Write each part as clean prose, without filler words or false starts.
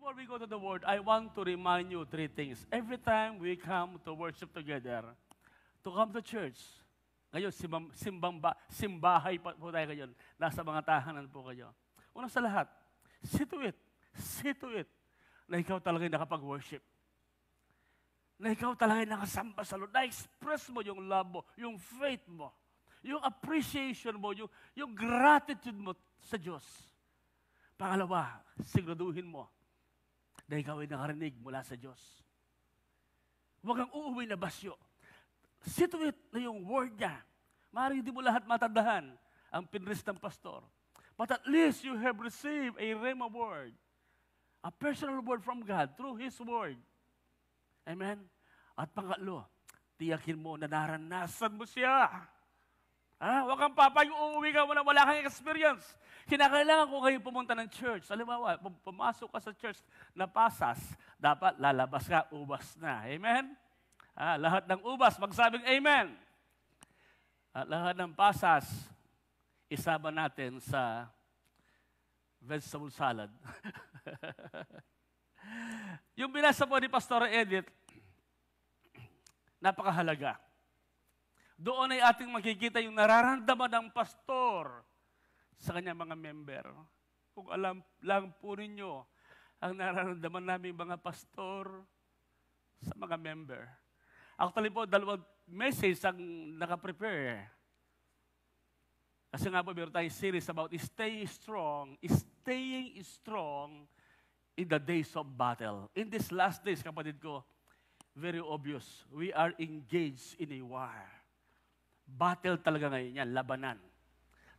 before we go to the Word, I want to remind you three things. Every time we come to worship together, to come to church, ngayon, simbahay po tayo ngayon. Nasa mga tahanan po kayo. Unang sa lahat, see to it, na ikaw talaga nakapag-worship. Na ikaw talaga nakasamba sa Lord. Na-express mo yung love mo, yung faith mo, yung appreciation mo, yung gratitude mo sa Diyos. Pangalawa, siguraduhin mo na ikaw ay nakarinig mula sa Diyos. Huwag kang uuwi na basyo. See to it na yung word niya. Maaaring hindi mo lahat matandahan ang pinris ng pastor. But at least you have received a rhema word. A personal word from God through His word. Amen? At pangatlo, tiyakin mo na naranasan mo siya. Huwag kang uuwi ka wala kang experience. Kinakailangan ko kayo pumunta ng church. Halimbawa, pumasok ka sa church na pasas, dapat lalabas ka, ubas na. Amen? Lahat ng ubas, magsabing amen. At lahat ng pasas, isama natin sa vegetable salad. Yung binasa po ni Pastor Edith, napakahalaga. Doon ay ating makikita yung nararamdaman ng pastor sa kanyang mga member. Kung alam lang po ninyo ang nararamdaman namin mga pastor sa mga member. Actually po, dalawang message ang nakaprepare. Kasi nga po, meron tayong series about staying strong in the days of battle. In these last days, kapatid ko, very obvious, we are engaged in a war. Battle talaga ngayon yan, labanan.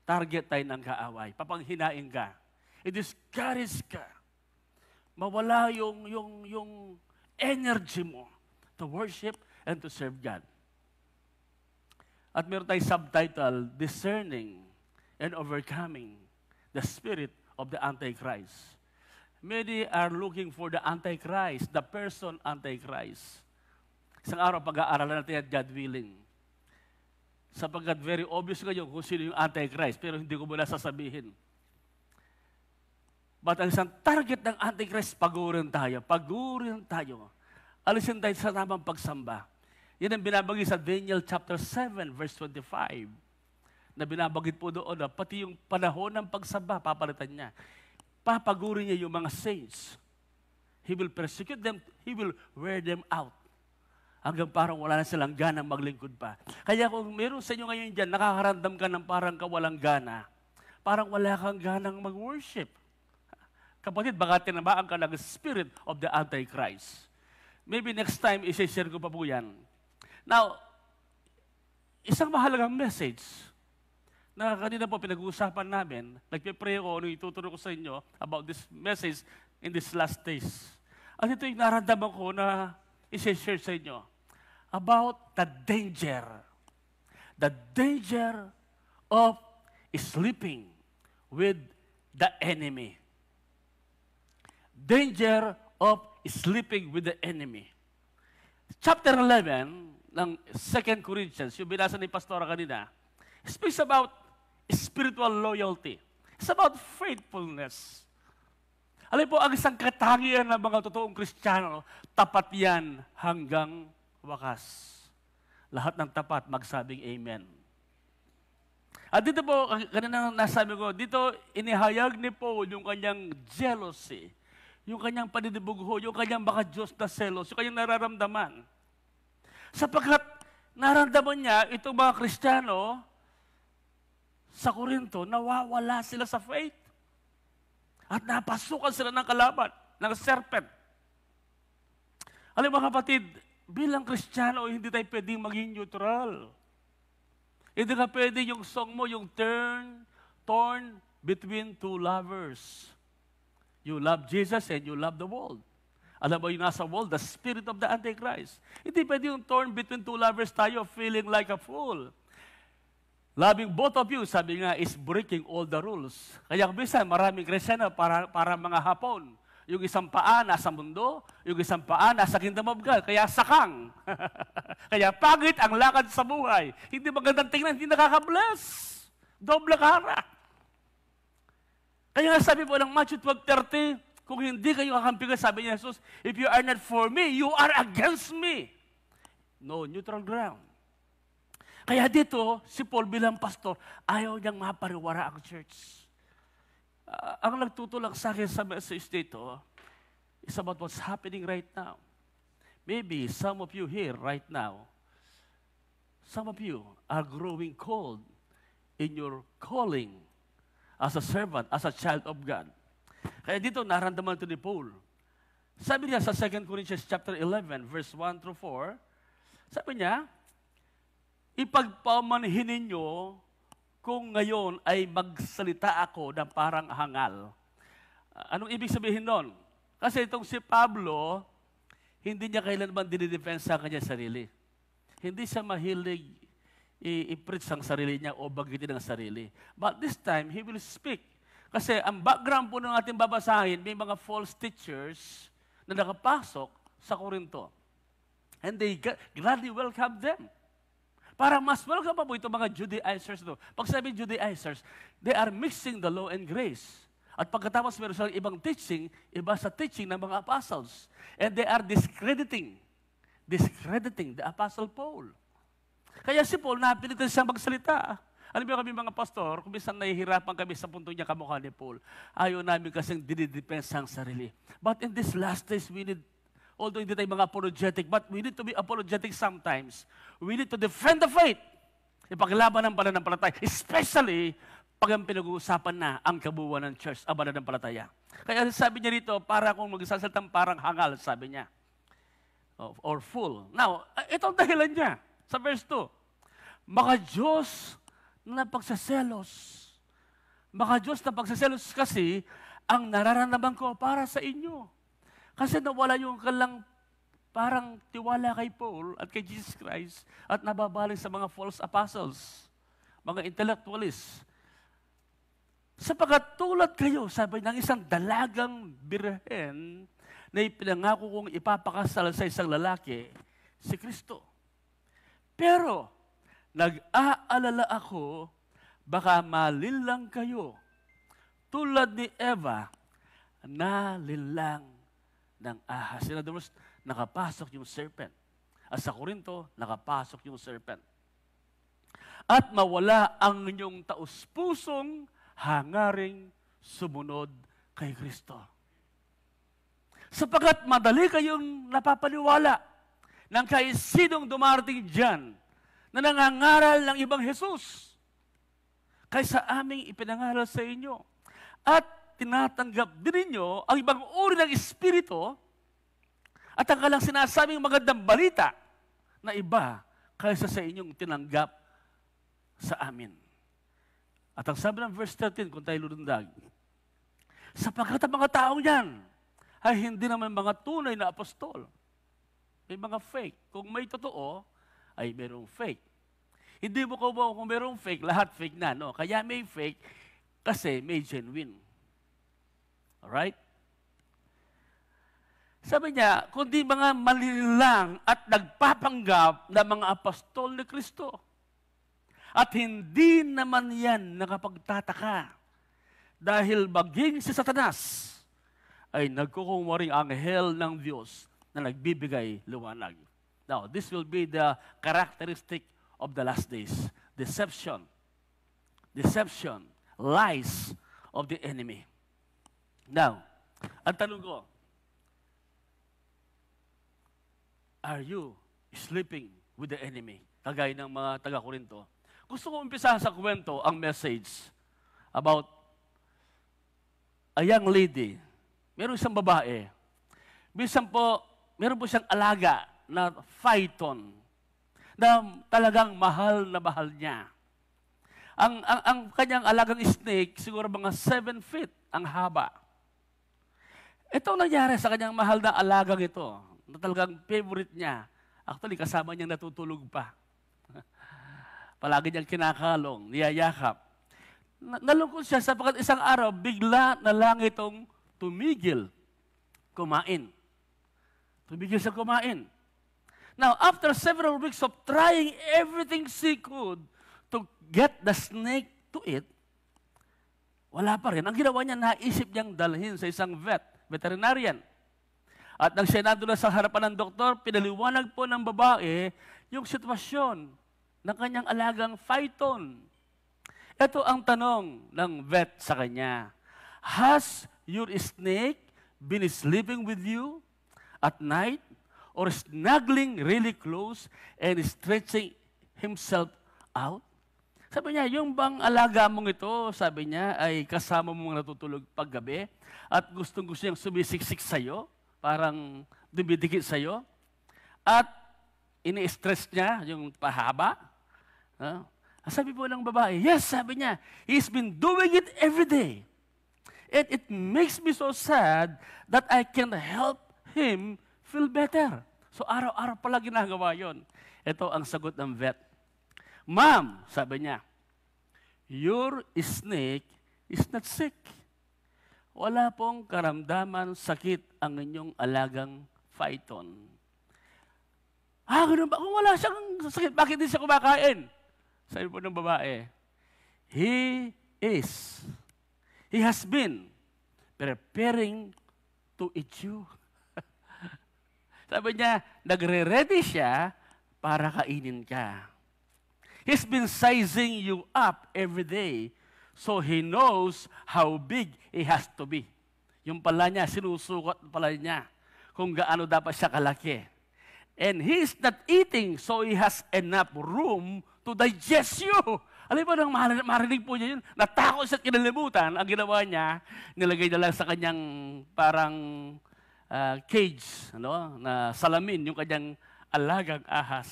Target tayo ng kaaway. Papanghinain ka. I-discourage ka. Mawala yung energy mo to worship and to serve God. At meron tayong subtitle, Discerning and Overcoming the Spirit of the Antichrist. Many are looking for the Antichrist, the person Antichrist. Isang araw, pag-aaralan natin at God willing. Sapagkat very obvious ngayon kung sino yung Antichrist, pero hindi ko muna sasabihin. But ang isang target ng Antichrist, pagurin tayo. Alisin tayo sa tamang pagsamba. Yan ang binabagay sa Daniel chapter 7, verse 25. Na binabagit po doon na pati yung panahon ng pagsamba, papalitan niya. Papagurin niya yung mga saints. He will persecute them, He will wear them out. Hanggang parang wala na silang ganang maglingkod pa. Kaya kung meron sa inyo ngayon dyan, nakakaramdam ka ng parang kawalang gana, parang wala kang ganang mag-worship. Kapatid, baka tinamaan ka ng spirit of the Antichrist. Maybe next time, isi-share ko pa po yan. Now, isang mahalagang message na kanina po pinag-uusapan namin, nagpe-pray ko, ano ituturo ko sa inyo about this message in these last days. At ito yung naramdaman ko na isi-share sa inyo about the danger of sleeping with the enemy. Danger of sleeping with the enemy. Chapter 11 ng 2 Corinthians, yung binasa ni Pastora kanina, speaks about spiritual loyalty. It's about faithfulness. Alam po, ang isang katangian ng mga totoong Kristiyano, tapat yan hanggang wakas. Lahat ng tapat, magsabing amen. At dito po, kanina nasabi ko, dito inihayag ni Paul yung kanyang jealousy, yung kanyang panidibugho, yung kanyang baka Diyos na selos, yung kanyang nararamdaman. Sapagkat nararamdaman niya, itong mga Kristiyano sa Korinto, nawawala sila sa faith. At napasukan sila ng kalaban, ng serpent. Alam mga kapatid, bilang Kristiyano, hindi tayo pwedeng maging neutral. Hindi ka pwede yung song mo, yung torn between two lovers. You love Jesus and you love the world. Alam mo yung nasa world, the spirit of the Antichrist. Hindi pwede yung torn between two lovers tayo, feeling like a fool. Loving both of you, sabi nga, is breaking all the rules. Kaya bisa, maraming Kristiyano para mga Hapon. Yung isang paa nasa mundo, yung isang paa nasa kingdom of God. Kaya sakang. Kaya pangit ang lakad sa buhay. Hindi magandang tingnan, hindi nakaka-bless. Doble kara. Kaya nga sabi po ng Matthew 12:30, Kung hindi kayo kakampi ko, sabi ni Jesus, if you are not for me, you are against me. No neutral ground. Kaya dito, si Paul bilang pastor, ayaw niyang mapariwara ang church. Ang nagtutulak sa akin sa message dito is about what's happening right now. Maybe some of you here right now, some of you are growing cold in your calling as a servant, as a child of God. Kaya dito, naramdaman ito ni Paul. Sabi niya sa 2 Corinthians chapter 11, verse 1 through 4, sabi niya, ipagpamanhin ninyo kung ngayon ay magsalita ako ng parang hangal. Anong ibig sabihin nun? Kasi itong si Pablo, hindi niya kailanman dinidepensa ang kanyang sarili. Hindi siya mahilig i-preach ang sarili niya o bagitin ang sarili. But this time, he will speak. Kasi ang background po ng ating babasahin, may mga false teachers na nakapasok sa Corinto. And they gladly welcome them. Parang mas welcome pa po itong mga Judaizers. No? Pag sabi Judaizers, they are mixing the law and grace. At pagkatapos meron silang ibang teaching, iba sa teaching ng mga apostles. And they are discrediting the Apostle Paul. Kaya si Paul, napilitan siyang magsalita. Alam mo kami mga pastor, kung minsan nahihirapan kami sa punto niya kamukha ni Paul, ayaw namin kasing dinidepensa ang sarili. But in these last days, we need, although hindi tayo mga apologetic, but we need to be apologetic sometimes. We need to defend the faith. Ipaglaban ng pananampalataya. Especially, pag ang pinag-uusapan na ang kabuuan ng church, ang pananampalataya. Kaya sabi niya rito, para kung magsasalitang parang hangal, sabi niya. Or full. Now, ito ang dahilan niya. Sa verse 2. Maka Diyos na pagsaselos. Maka Diyos na pagsaselos kasi ang nararamdaman ko para sa inyo. Kasi nawala yung kalang parang tiwala kay Paul at kay Jesus Christ at nababalik sa mga false apostles, mga intellectualists. Sapagkat tulad kayo, sabi ng isang dalagang birhen na ipinangako kong ipapakasal sa isang lalaki, si Kristo. Pero, nag-aalala ako, baka malinlang kayo. Tulad ni Eva, nalinlang ng ahas. In other words, nakapasok yung serpent. At sa Corinto, nakapasok yung serpent. At mawala ang inyong taus-pusong hangaring sumunod kay Kristo. Sapagat madali kayong napapaniwala ng kahit sinong dumarating dyan na nangangaral ng ibang Jesus kaysa aming ipinangaral sa inyo. At tinatanggap din ninyo ang ibang uri ng espiritu at ang kalang sinasabing magandang balita na iba kaysa sa inyong tinanggap sa amin. At ang sabi ng verse 13, kung tayo lulundag, sapagkat ang mga tao yan ay hindi naman mga tunay na apostol. May mga fake. Kung may totoo, ay merong fake. Hindi mo kung merong fake, lahat fake na. No? Kaya may fake kasi may genuine. Alright? Sabi niya, kundi mga malililang at nagpapanggap na mga apostol ni Kristo. At hindi naman yan nakapagtataka dahil maging si Satanas ay nagkukunwaring anghel ng Diyos na nagbibigay liwanag. Now, this will be the characteristic of the last days. Deception, lies of the enemy. Now, ang tanong ko, are you sleeping with the enemy? Kagaya ng mga taga-Korinto. Gusto ko umpisa sa kwento ang message about a young lady. Meron isang babae. Minsan po, meron po siyang alaga na python na talagang mahal na mahal niya. Ang kanyang alagang snake, siguro mga 7 feet ang haba. Ito nangyari sa kanyang mahal na alagang ito, na talagang favorite niya. Actually, kasama niyang natutulog pa. Palagi niyang kinakalong, niyayakap. Nalungkot siya sapagkat isang araw, bigla na lang itong tumigil kumain. Tumigil siya kumain. Now, after several weeks of trying everything she could to get the snake to eat, wala pa rin. Ang ginawa niya, naisip niyang dalhin sa isang vet, veterinarian. At nang siya nandun na sa harapan ng doktor, pinaliwanag po ng babae yung sitwasyon ng kanyang alagang phyton. Ito ang tanong ng vet sa kanya. Has your snake been sleeping with you at night or snuggling really close and stretching himself out? Sabi niya, yung bang alaga mong ito, sabi niya, ay kasama mong natutulog paggabi at gustong-gusto niyang sumisiksik sa'yo, parang dumidikit sa'yo, at ini-stress niya yung pahaba. Sabi po ng babae, yes, sabi niya, he's been doing it every day. And it makes me so sad that I can't help him feel better. So araw-araw pala ginagawa yon. Ito ang sagot ng vet. Ma'am, sabi niya, your snake is not sick. Wala pong karamdaman, sakit ang inyong alagang phyton. Ganun ba? Kung wala siyang sakit, bakit hindi siya kumakain? Sabi po ng babae, he has been preparing to eat you. Sabi niya, nagre-ready siya para kainin ka. He's been sizing you up every day so he knows how big he has to be. Yung pala niya, sinusukot pala niya kung gaano dapat siya kalaki. And he's not eating so he has enough room to digest you. Alam mo nang marinig po niya yun, natakot siya at kinalimutan, ang ginawa niya, nilagay na lang sa kanyang parang cage, na salamin, yung kanyang alagang ahas.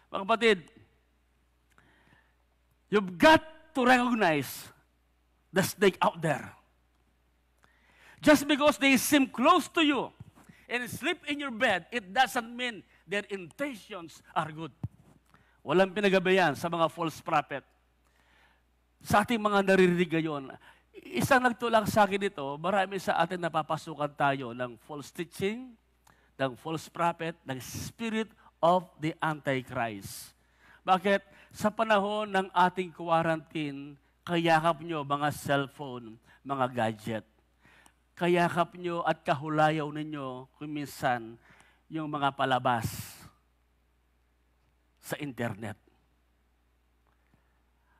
Mga kapatid, you've got to recognize the snake out there. Just because they seem close to you and sleep in your bed, it doesn't mean their intentions are good. Walang pinagabayan sa mga false prophet. Sa ating mga naririnig ngayon, isang nagtulak sa akin dito, marami sa atin napapasukan tayo ng false teaching, ng false prophet, ng spirit of the Antichrist. Bakit? Sa panahon ng ating quarantine, kayakap nyo mga cellphone, mga gadget. Kayakap nyo at kahulayaw ninyo kung minsan yung mga palabas sa internet.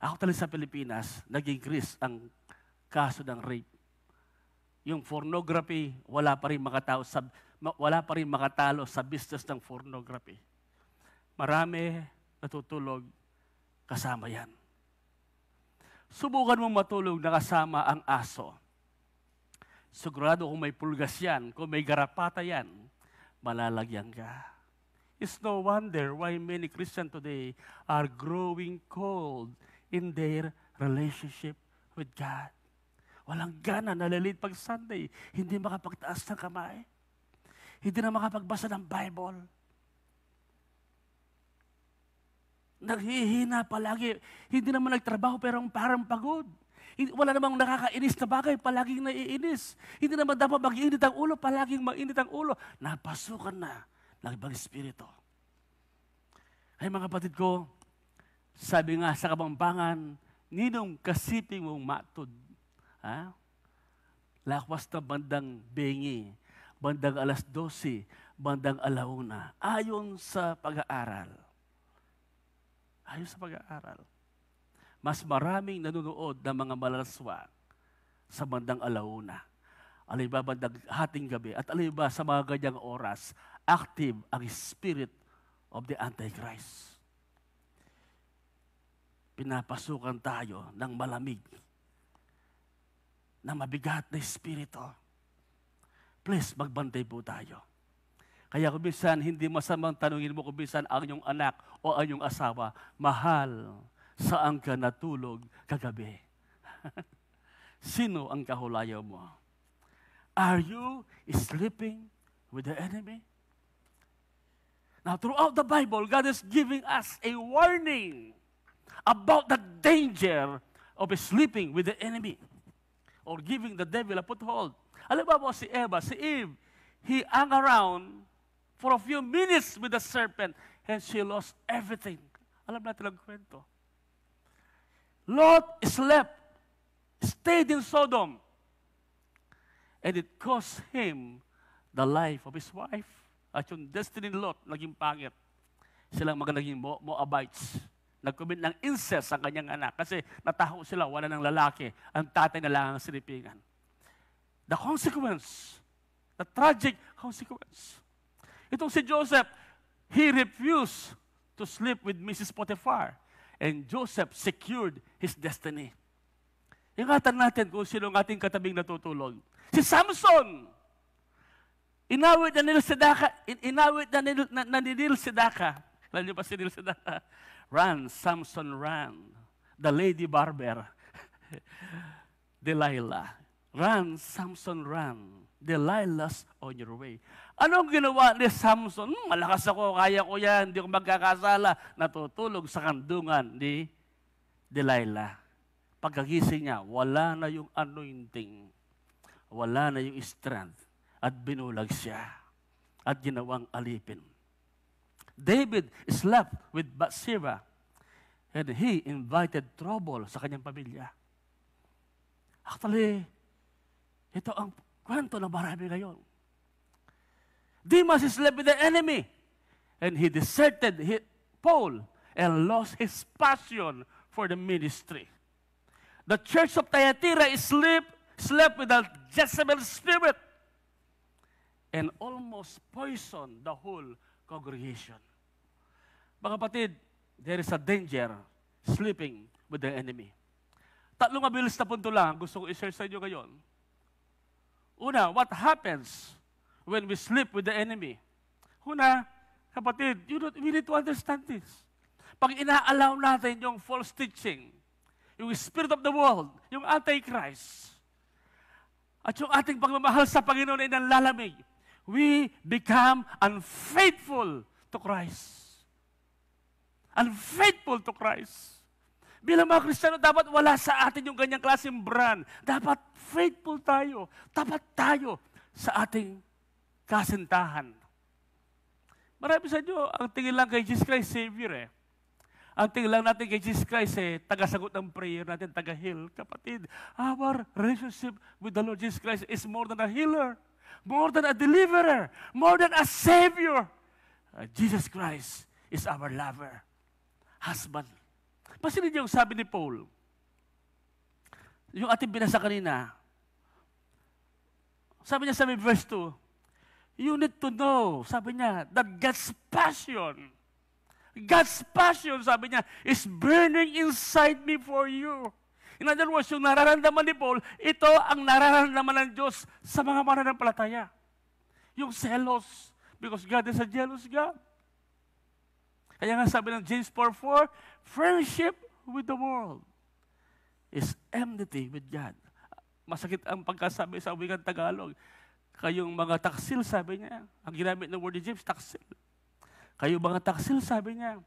Ako talaga sa Pilipinas, nag-increase ang kaso ng rape. Yung pornography, wala pa rin makatalo sa business ng pornography. Marami natutulog kasama yan. Subukan mo matulog na kasama ang aso. Sigurado kung may pulgas yan, kung may garapata yan, malalagyan ka. It's no wonder why many Christians today are growing cold in their relationship with God. Walang gana, nalalit pag Sunday, hindi makapagtaas ng kamay, hindi na makapagbasa ng Bible. Naghihina palagi, hindi naman nagtrabaho pero parang pagod. Wala namang nakakainis na bagay, palaging naiinis. Hindi naman dapat mag-init ang ulo, palaging mainit ang ulo. Napasukan na ng ibang espiritu. Ay mga kapatid ko, sabi nga sa Kabambangan, ninong kasiping mong matud. Lakwas na bandang bengi, bandang 12:00, bandang 1:00, ayon sa pag-aaral. Ayon sa pag-aaral. Mas maraming nanonood ng mga malalaswa sa bandang 1:00. Aliba bandang hating gabi at aliba sa mga ganyang oras, active ang spirit of the Antichrist. Pinapasukan tayo ng malamig, ng mabigat na espiritu. Please, magbantay po tayo. Kaya kung minsan, hindi masamang tanungin mo kung minsan ang iyong anak o ang iyong asawa, mahal, saan ka natulog kagabi? Sino ang kahulayaw mo? Are you sleeping with the enemy? Now, throughout the Bible, God is giving us a warning about the danger of sleeping with the enemy or giving the devil a foothold. Alam ba po si Eve, he hung around for a few minutes with the serpent and she lost everything. Alam natin ang kwento. Lot slept, stayed in Sodom. And it cost him the life of his wife. At yung destiny ni Lot, naging pangit. Silang mga naging Moabites. Nag-commit ng incest ang kanyang anak kasi nataho sila, wala ng lalaki. Ang tatay na lang ang sinipingan. The consequence, the tragic consequence. Itong si Joseph, he refused to sleep with Mrs. Potiphar. And Joseph secured his destiny. Ingatan natin kung sino ang ating katabing natutulog. Si Samson! Inawit na Nil Sedaka. Alam niyo pa si Nil Sedaka? Run, Samson, run. The lady barber. Delilah. Run, Samson, run. Delilah's on your way. Anong ginawa ni Samson? Malakas ako, kaya ko yan, hindi ko magkakasala. Natutulog sa kandungan ni Delilah. Pagkagising niya, wala na yung anointing. Wala na yung strength. At binulag siya. At ginawang alipin. David slept with Bathsheba. And he invited trouble sa kanyang pamilya. Actually, ito ang kwento na marami ngayon. Demas slept with the enemy. And he deserted Paul and lost his passion for the ministry. The church of Thyatira slept with the Jezebel spirit and almost poisoned the whole congregation. Mga kapatid, there is a danger sleeping with the enemy. Tatlong mabilis na punto lang gusto ko i-share sa inyo ngayon. Una, what happens when we sleep with the enemy? Una, kapatid, we need to understand this. Pag ina-allow natin yung false teaching, yung spirit of the world, yung antichrist, at yung ating pagmamahal sa Panginoon ay nanlalamig, we become unfaithful to Christ. Unfaithful to Christ. Bilang mga Kristiyano, dapat wala sa atin yung ganyang klaseng brand. Dapat faithful tayo. Tapat tayo sa ating kasintahan. Marami sa inyo, ang tingin lang kay Jesus Christ, Savior eh. Ang tingin lang natin kay Jesus Christ eh, taga-sagot ng prayer natin, taga-heal. Kapatid, our relationship with the Lord Jesus Christ is more than a healer, more than a deliverer, more than a Savior. Jesus Christ is our lover, husband. Pasilid yung sabi ni Paul, yung ating binasa kanina, sabi niya sa verse 2, you need to know, sabi niya, that God's passion, sabi niya, is burning inside me for you. In other words, yung nararamdaman ni Paul, ito ang nararamdaman ng Diyos sa mga mananampalataya. Yung zealous, because God is a jealous God. Kaya nga sabi ng James 4:4, friendship with the world is enmity with God. Masakit ang pagkasabi sa wikang Tagalog. Kayong mga taksil, sabi niya, ang ginamit ng word ni James, taksil. Kayo mga taksil, sabi niya,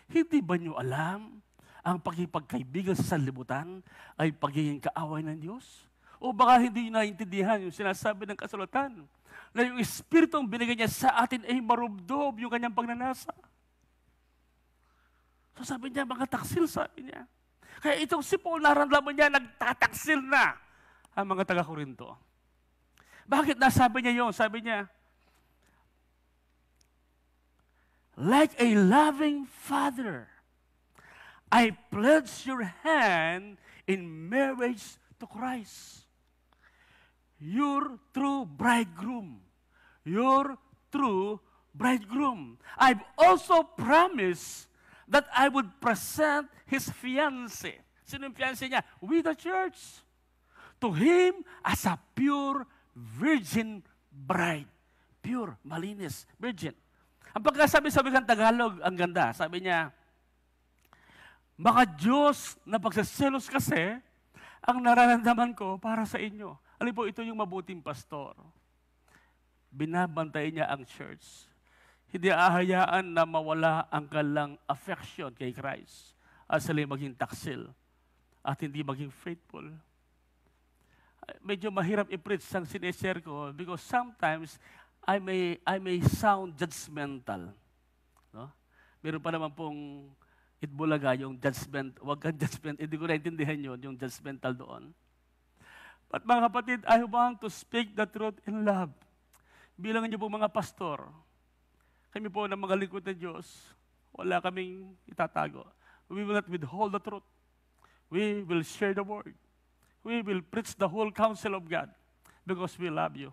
hindi ba niyo alam ang pakipagkaibigan sa sanlibutan ay pagiging kaaway ng Diyos? O baka hindi niyo naintindihan yung sinasabi ng kasulatan na yung Espiritong binigay niya sa atin ay marubdob yung kanyang pagnanasa. So sabi niya, mga taksil, sabi niya. Kaya itong si Paul, naramdaman niya, nagtataksil na ang mga taga-Korinto. Bakit nasabi niya yun? Sabi niya, like a loving father, I pledge your hand in marriage to Christ. Your true bridegroom. Your true bridegroom. I've also promised that I would present his fiancé. Sino yung fiancé niya? With the church. To him as a pure virgin bride. Pure, malinis, virgin. Ang pagkasabi sa wikang Tagalog, ang ganda. Sabi niya, baka Diyos na pagsaselos kasi ang nararamdaman ko para sa inyo. Alin po, ito yung mabuting pastor. Binabantay niya ang church. Hindi ahayaan na mawala ang kalang affection kay Christ at sila maging taksil at hindi maging faithful. Medyo mahirap i-preach ang sineshare ko because sometimes I may sound judgmental. No? Meron pa naman pong Itbulaga, yung judgment, wag kang judgment, hindi ko naintindihan yun, yung judgmental doon. But mga kapatid, I want to speak the truth in love. Bilang niyo po mga pastor, kami po na mga lingkod ng Diyos, wala kaming itatago. We will not withhold the truth. We will share the word. We will preach the whole counsel of God because we love you.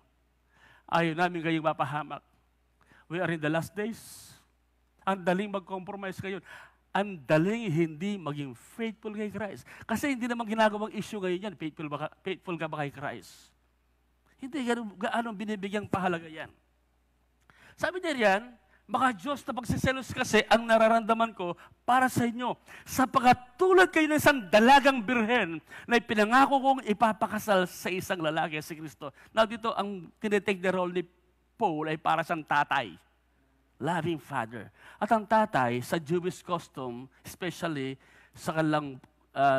Ayaw namin kayong mapahamak. We are in the last days. Ang daling mag-compromise kayo. Ang daling hindi maging faithful kay Christ. Kasi hindi naman ginagawang issue ngayon yan. Faithful ka ba kay Christ? Hindi gaano binibigyang pahalaga yan. Sabi niya riyan, baka Diyos na pagsiselos kasi ang nararamdaman ko para sa inyo. Sapagkat tulad kayo ng isang dalagang birhen na ipinangako kong ipapakasal sa isang lalaki, si Kristo. Now dito, ang tinitake the role ni Paul ay para siyang tatay. Loving father. At ang tatay, sa Jewish custom, especially sa kanilang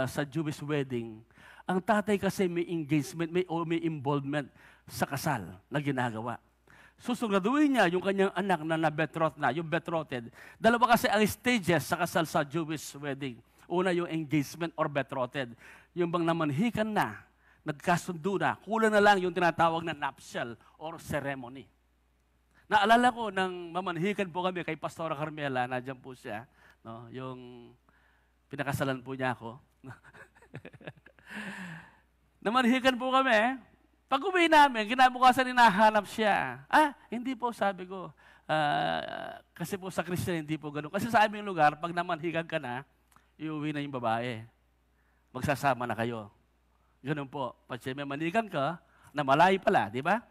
sa Jewish wedding, ang tatay kasi may engagement, may involvement sa kasal na ginagawa. Susungaduhin niya yung kanyang anak na na-betrothed na, yung betrothed. Dalawa kasi ang stages sa kasal sa Jewish wedding. Una yung engagement or betrothed. Yung bang namanhikan na, nagkasundo na, kulang na lang yung tinatawag na nuptial or ceremony. Naalala ko nang mamanhikan po kami kay Pastora Carmela, nandiyan po siya, no? Yung pinakasalan po niya ako. Namanhikan po kami. Pag uwi namin, kinabukasan hinahanap siya. Hindi po, sabi ko. Kasi po sa Christian, hindi po ganun. Kasi sa aming lugar, pag namanhikan ka na, iuwi na yung babae. Magsasama na kayo. Ganun po. Pag siya may manikan ka, na malay pala, di ba?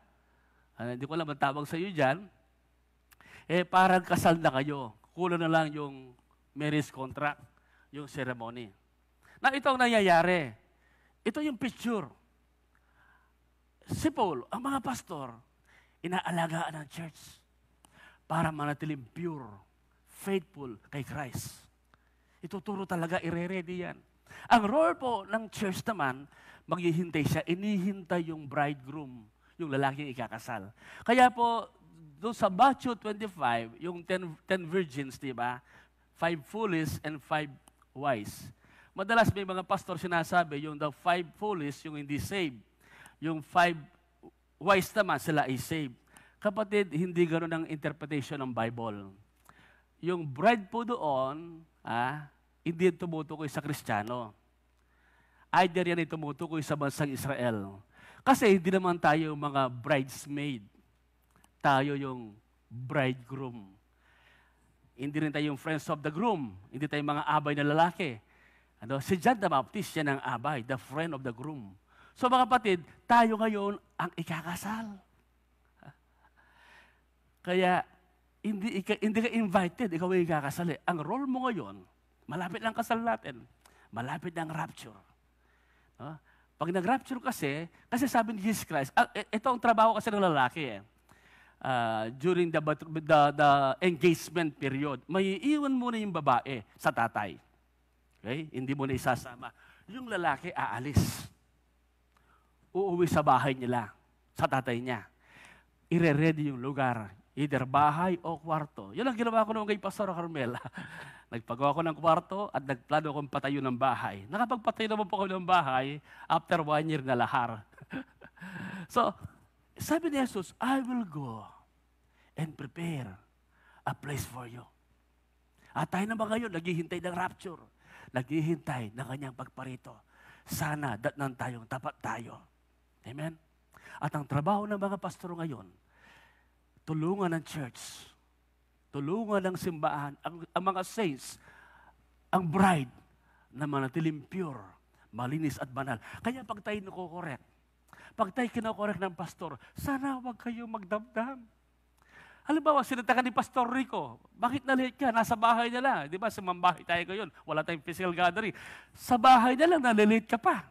Hindi ko alam ang tawag sa iyo dyan. Parang kasal na kayo. Kulang na lang yung marriage contract, yung ceremony. Na ito ang nangyayari. Ito yung picture. Si Paul, ang mga pastor, inaalagaan ng church para manatiling pure, faithful kay Christ. Ituturo talaga, ire-ready yan. Ang role po ng church naman, maghihintay siya, inihintay yung bridegroom, yung lalaking ikakasal. Kaya po, doon sa Matthew 25, yung 10 virgins, di ba? 5 foolish and 5 wise. Madalas may mga pastor sinasabi, yung the 5 foolish, yung hindi saved. Yung 5 wise naman, sila ay saved. Kapatid, hindi ganoon ang interpretation ng Bible. Yung bride po doon, hindi tumutukoy sa Kristiyano. Either yan ay tumutukoy sa bansang Israel. Kasi hindi naman tayo mga bridesmaid. Tayo yung bridegroom. Hindi rin tayo yung friends of the groom. Hindi tayo mga abay na lalaki. Si John the Baptist, yan ang abay, the friend of the groom. So mga kapatid, tayo ngayon ang ikakasal. Kaya, hindi ka invited, ikaw ay ikakasal. Ang role mo ngayon, malapit lang kasal natin, malapit ng rapture. Pag nag-rapture kasi sabi ni Jesus Christ, ito ang trabaho kasi ng lalaki during the engagement period, may iiwan muna yung babae sa tatay. Okay? Hindi mo na isasama. Yung lalaki aalis. Uuwi sa bahay nila, sa tatay niya. Ire-ready yung lugar, either bahay o kwarto. Yun ang ginawa ko noong kay Pastor Carmela. Nagpagawa ko ng kwarto at nagplano akong patayo ng bahay. Nakapagpatayo naman po ako ng bahay after 1 year na lahar. So, sabi ni Jesus, I will go and prepare a place for you. At tayo naman ngayon, naghihintay ng rapture. Naghihintay ng kanyang pagparito. Sana datnan tayong tapat tayo. Amen? At ang trabaho ng mga pastor ngayon, tulungan ng church, tulungan ng simbahan, ang mga saints, ang bride na manatiling pure, malinis at banal. Kaya pag tayo nakokorek, pag tayo kinokorek ng pastor, sana huwag kayo magdamdam. Halimbawa, sinatakan ni Pastor Rico, bakit na-late ka? Nasa bahay na lang. Di ba, sa mambahay tayo ngayon, wala tayong physical gathering. Sa bahay na lang, na-late ka pa.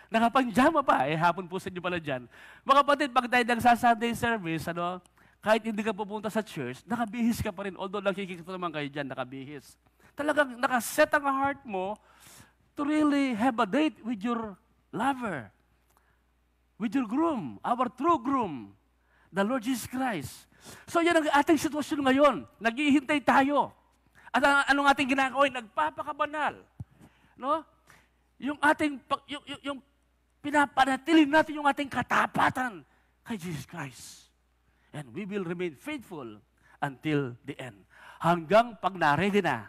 Nakapangjama pa, hapon po sa inyo pala dyan. Mga kapatid, pag tayo nagsa-Sunday service, kahit hindi ka pupunta sa church, nakabihis ka pa rin. Although nakikita naman kayo dyan, nakabihis. Talagang nakaset ang heart mo to really have a date with your lover, with your groom, our true groom, the Lord Jesus Christ. So yan ang ating sitwasyon ngayon. Naghihintay tayo. At anong ating ginagawa? Nagpapakabanal. No? yung ating, yung pinapanatili natin yung ating katapatan kay Jesus Christ. And we will remain faithful until the end. Hanggang pag na-ready na,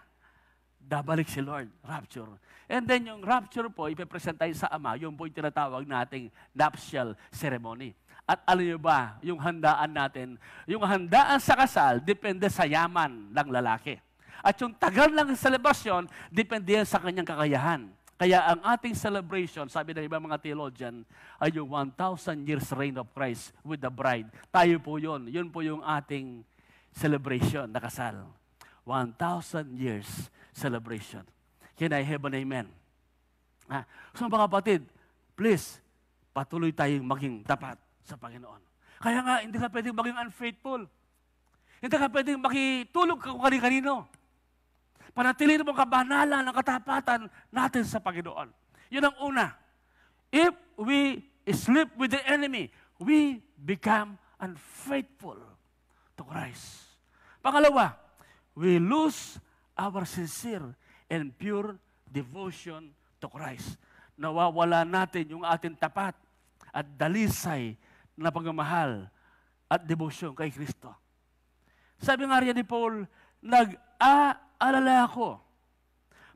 babalik si Lord, rapture. And then yung rapture po, ipipresent tayo sa Ama, yung po yung tinatawag nating nuptial ceremony. At alam niyo ba, yung handaan natin, yung handaan sa kasal, depende sa yaman ng lalaki. At yung tagal ng celebration, depende yan sa kanyang kakayahan. Kaya ang ating celebration, sabi ng ibang mga theologian, ay yung 1,000 years reign of Christ with the bride. Tayo po yun. Yun po yung ating celebration na kasal. 1,000 years celebration. Can I have an amen? So mga kapatid, please, patuloy tayong maging tapat sa Panginoon. Kaya nga, hindi ka pwedeng maging unfaithful. Hindi ka pwedeng makitulog kung kanino. Panatiliin mo ang kabanalan ng katapatan natin sa Panginoon. Yun ang una. If we sleep with the enemy, we become unfaithful to Christ. Pangalawa, we lose our sincere and pure devotion to Christ. Nawawala natin yung ating tapat at dalisay na pagmamahal at devotion kay Kristo. Sabi nga riyan ni Paul, nag-aalala ako.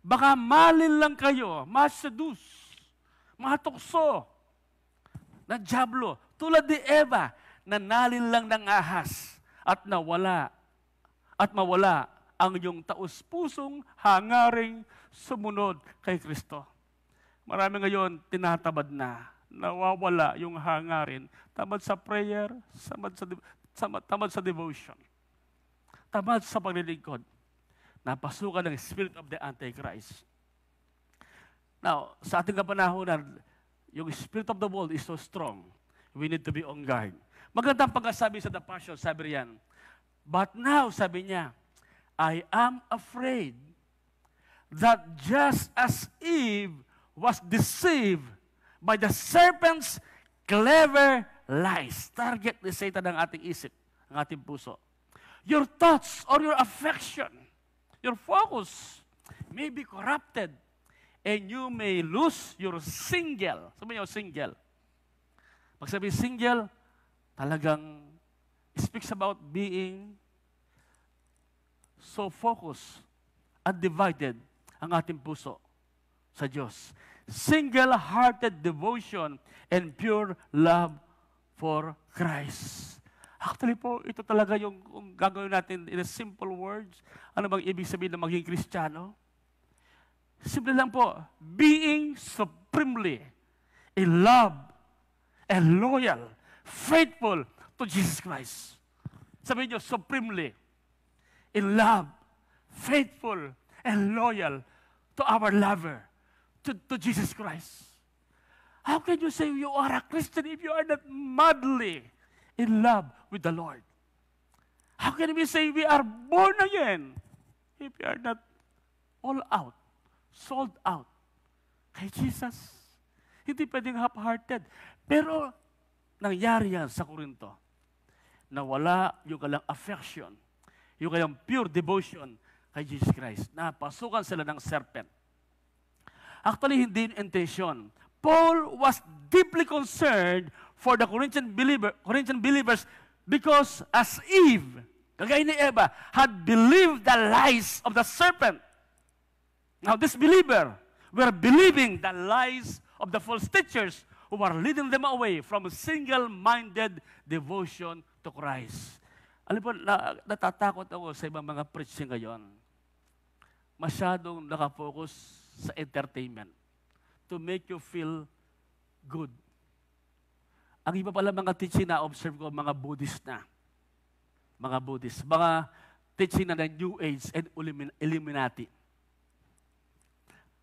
Baka malin lang kayo, maseduce, matukso, na diablo, tulad ni Eva, na nalin lang ng ahas at mawala ang iyong taus-pusong hangaring sumunod kay Kristo. Marami ngayon tinatabad na, nawawala yung hangarin, tamad sa prayer, tamad sa devotion, tamad sa paglilingkod, napasukan ng spirit of the Antichrist. Now, sa ating kapanahonan, yung spirit of the world is so strong, we need to be on guard. Magandang pagkasabi sa The Passion, sabi riyan, but now, sabi niya, I am afraid that just as Eve was deceived by the serpent's clever lies. Target ni Satan ang ating isip, ang ating puso. Your thoughts or your affection, your focus may be corrupted and you may lose your single. Sabi niyo, single. Pag sabi single, talagang speaks about being so focused and divided ang ating puso sa Diyos. Single-hearted devotion and pure love for Christ. Actually po, ito talaga yung gagawin natin in a simple words. Ano bang ibig sabihin na maging Kristiyano? Simple lang po, being supremely in love and loyal, faithful to Jesus Christ. Sabihin niyo, supremely in love, faithful, and loyal to our lover, to Jesus Christ. How can you say you are a Christian if you are not madly in love with the Lord? How can we say we are born again if we are not all out, sold out kay Jesus? Hindi pwedeng half-hearted. Pero nangyari yan sa Corinto. Nawala yung kalang affection, yung kayang pure devotion kay Jesus Christ. Napasukan sila ng serpent. Actually, hindi yung intention. Paul was deeply concerned for the Corinthian believers because as Eve, kagaya ni Eva, had believed the lies of the serpent. Now, this believer were believing the lies of the false teachers who were leading them away from a single-minded devotion to Christ. Alam po, natatakot ako sa ibang mga preaching ngayon. Masyadong nakafocus sa entertainment to make you feel good. Ang iba pala mga teaching na observe ko, mga Buddhist na. Mga Buddhist. Mga teaching na ng New Age and Illuminati.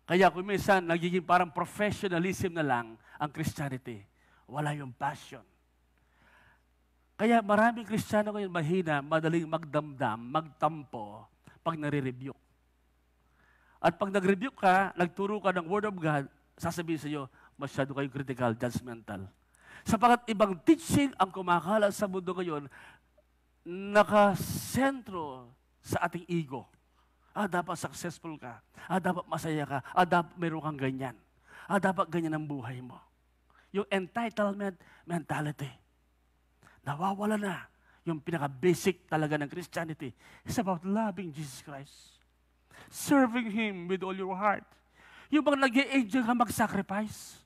Kaya kung minsan, nagiging parang professionalism na lang ang Christianity. Wala yung passion. Kaya maraming Kristiyano ngayon mahina, madaling magdamdam, magtampo, pag nare-rebuke. At pag nag-rebuke ka, nagturo ka ng Word of God, sasabihin sa iyo, masyado kayo critical, judgmental. Sapagat ibang teaching ang kumakalat sa mundo ngayon, nakasentro sa ating ego. Dapat successful ka. Dapat masaya ka. Dapat mayroon kang ganyan. Dapat ganyan ang buhay mo. Yung entitlement mentality. Nawawala na yung pinaka-basic talaga ng Christianity. It's about loving Jesus Christ. Serving Him with all your heart. Yung bang nag-i-enjoy ka mag-sacrifice.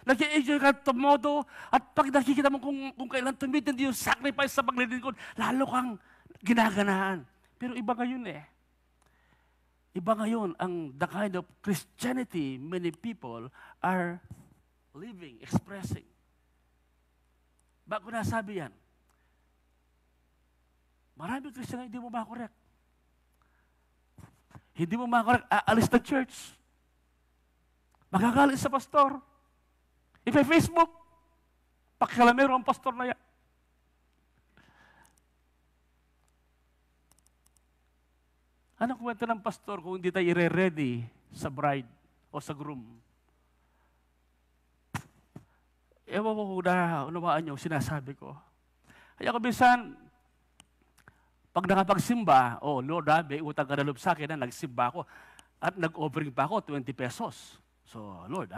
Nag-i-enjoy ka tumodo at pag nakikita mo kung kailan tumitindi yung sacrifice sa paglilingkod, lalo kang ginaganaan. Pero iba ngayon eh. Iba ngayon ang the kind of Christianity many people are living, expressing. Bago nasabi yan, maraming Christian hindi mo makorek. Hindi mo makorek, aalis ng church. Magagalit sa pastor. Facebook, pakialamero ang pastor na yan. Anong kwento ng pastor kung hindi tayo i-ready sa bride o sa groom? Ewan ko kung unawaan niyo sinasabi ko. Kaya kabisan, pag nakapagsimba, Lord, may utang ka na loob sa akin na nagsimba ako at nag-offering pa ako 20 pesos. So, Lord,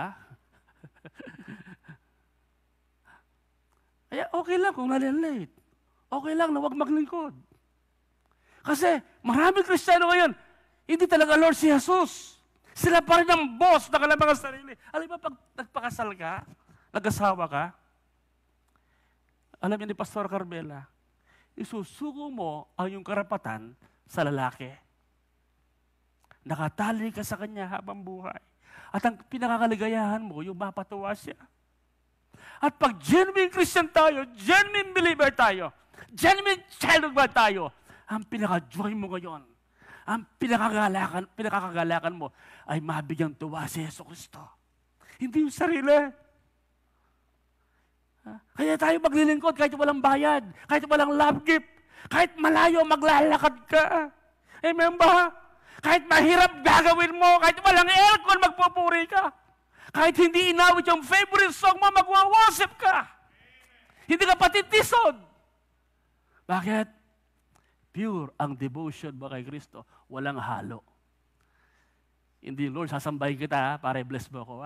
Kaya okay lang kung nalilate. Okay lang na huwag maglingkod. Kasi maraming Kristiyano ngayon, hindi talaga Lord si Jesus. Sila pa rin ang boss ng kanilang mga sarili. Alam mo, pag nagpakasal ka, nag-asawa ka, alam niyo ni Pastor Carmela, isusuko mo ang iyong karapatan sa lalaki. Nakatali ka sa kanya habang buhay. At ang pinakakaligayahan mo, yung mapatuwa siya. At pag genuine Christian tayo, genuine believer tayo, genuine child of God tayo, ang pinaka-joy mo ngayon, ang pinakakagalakan mo ay mabigyang tuwa si Yesu Cristo. Hindi yung sarili. Kaya tayo maglilingkod kahit walang bayad, kahit walang love gift, kahit malayo maglalakad ka. Amen ba? Kahit mahirap gagawin mo, kahit walang aircon, magpupuri ka. Kahit hindi inawit yung favorite song mo, magwa-worship ka. Hindi ka patitisod. Bakit? Pure ang devotion mo kay Kristo, walang halo. Hindi, Lord, sasambahin kita para i-bless mo ako,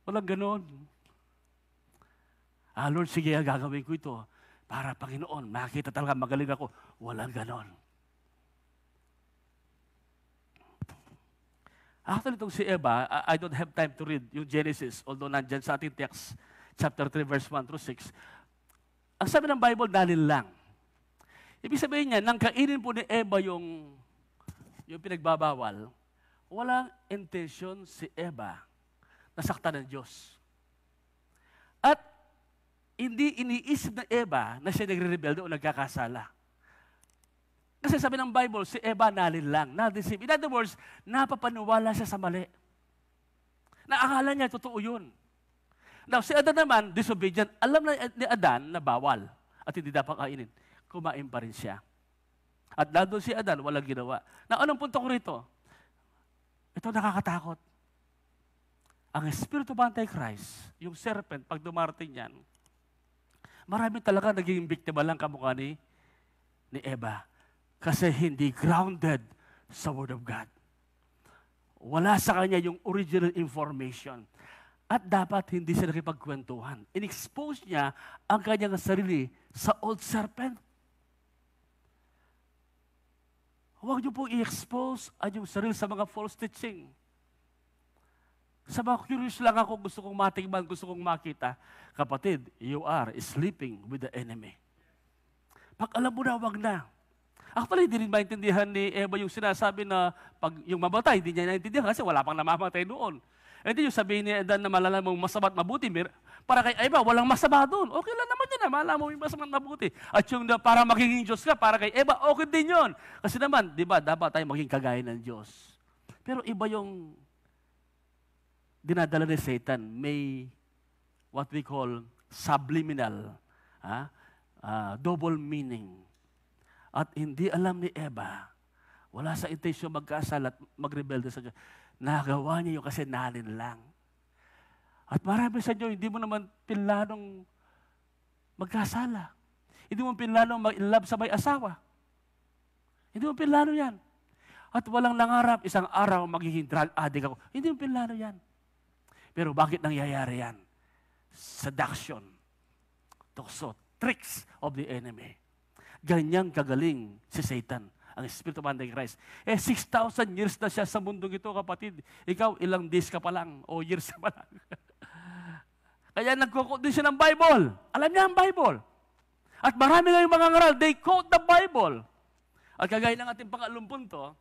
Walang ganon. Lord, sige, gagawin ko ito para Panginoon, makita talaga magaling ako. Walang ganon. Actually, itong si Eva, I don't have time to read yung Genesis, although nandyan sa ating text, chapter 3, verse 1 through 6. Ang sabi ng Bible, dalil lang. Ibig sabihin niya, nang kainin po ni Eva yung pinagbabawal, walang intention si Eva na saktan ng Diyos. At hindi iniisip ng Eva na siya nagre-rebelde o nagkakasala. Kasi sabi ng Bible, si Eva nalin lang, na-deceive. In other words, napapaniwala siya sa mali. Naakala niya, totoo yun. Now, si Adan naman, disobedient. Alam na ni Adan na bawal at hindi dapat kainin. Kumain pa rin siya. At nandun si Adan, walang ginawa. Na anong punto ko rito? Ito nakakatakot. Ang Espiritu of Antichrist, yung serpent, pag dumarating yan, marami talaga naging biktima lang kamukha ni Eva. Kasi hindi grounded sa Word of God. Wala sa kanya yung original information. At dapat hindi siya nakipagkwentuhan. In-expose niya ang kanyang sarili sa old serpent. Huwag niyo po i-expose ang yung sarili sa mga false teaching. Sa mga curious lang ako, gusto kong matingnan, gusto kong makita. Kapatid, you are sleeping with the enemy. Pag alam mo na, wag na. Actually, hindi rin maintindihan ni Eva yung sinasabi na pag yung mamatay, hindi niya naintindihan kasi wala pang namamatay doon. Hindi yung sabihin ni Adan na malalaman mong masama at mabuti, para kay Eva, walang masama doon. Okay lang naman yun, malaman mo yung masama at mabuti. At yung para magiging Diyos ka, para kay Eva, okay din yun. Kasi naman, di ba, dapat tayo maging kagaya ng Diyos. Pero iba yung dinadala ni Satan, may what we call subliminal, double meaning. At hindi alam ni Eva, wala sa intensyon magkasala at magrebelde sa Diyos. Nagawa niya yung kasi nalin lang. At marami sa inyo, hindi mo naman pinlanong magkasala. Hindi mo pinlanong mag-inlove sa may asawa. Hindi mo pinlano yan. At walang nangarap, isang araw magiging drug addict ako. Hindi mo pinlano yan. Pero bakit nangyayari yan? Seduction, tukso, tricks of the enemy. Ganyang kagaling si Satan, ang Spirit of Antichrist. 6,000 years na siya sa mundong ito, kapatid. Ikaw, ilang days ka pa lang, o years ka pa lang. Kaya nagko-quote din siya ng Bible. Alam niya ang Bible. At marami ngayong mga ngaral, they quote the Bible. At kagaya ng ating pangalawang punto,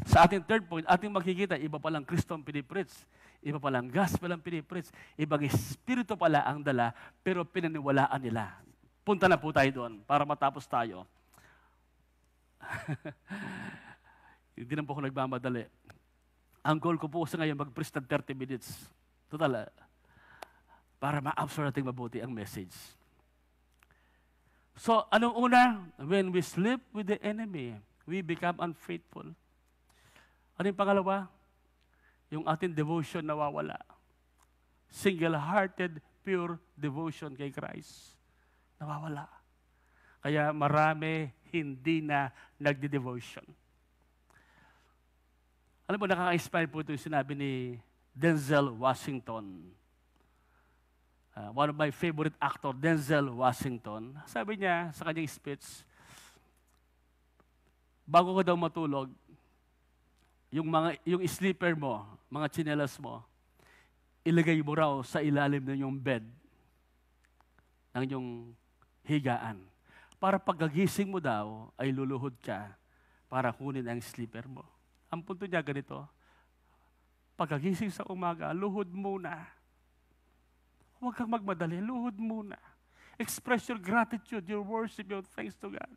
sa ating third point, ating makikita, iba palang Kristo ang pinipreach. Iba palang gospel ang pinipreach. Ibang espiritu pala ang dala, pero pinaniwalaan nila. Punta na po tayo doon para matapos tayo. Hindi na po ako nagmamadali. Ang goal ko po sa ngayon, mag-preach ng 30 minutes. Total, para ma-absorb natin mabuti ang message. So, anong una? When we sleep with the enemy, we become unfaithful. Ano yung pangalawa? Yung ating devotion nawawala. Single-hearted, pure devotion kay Christ. Nawawala. Kaya marami hindi na nagdi-devotion. Alam mo, nakaka-inspire po ito yung sinabi ni Denzel Washington. One of my favorite actor, Denzel Washington. Sabi niya sa kanyang speech, bago ka daw matulog, yung sleeper mo, mga tsinelas mo, ilagay mo raw sa ilalim ng yung bed, ng yung higaan. Para pagkagising mo daw, ay luluhod ka para kunin ang sleeper mo. Ang punto niya ganito, pagkagising sa umaga, luhod muna. Huwag kang magmadali, luhod muna. Express your gratitude, your worship, your thanks to God.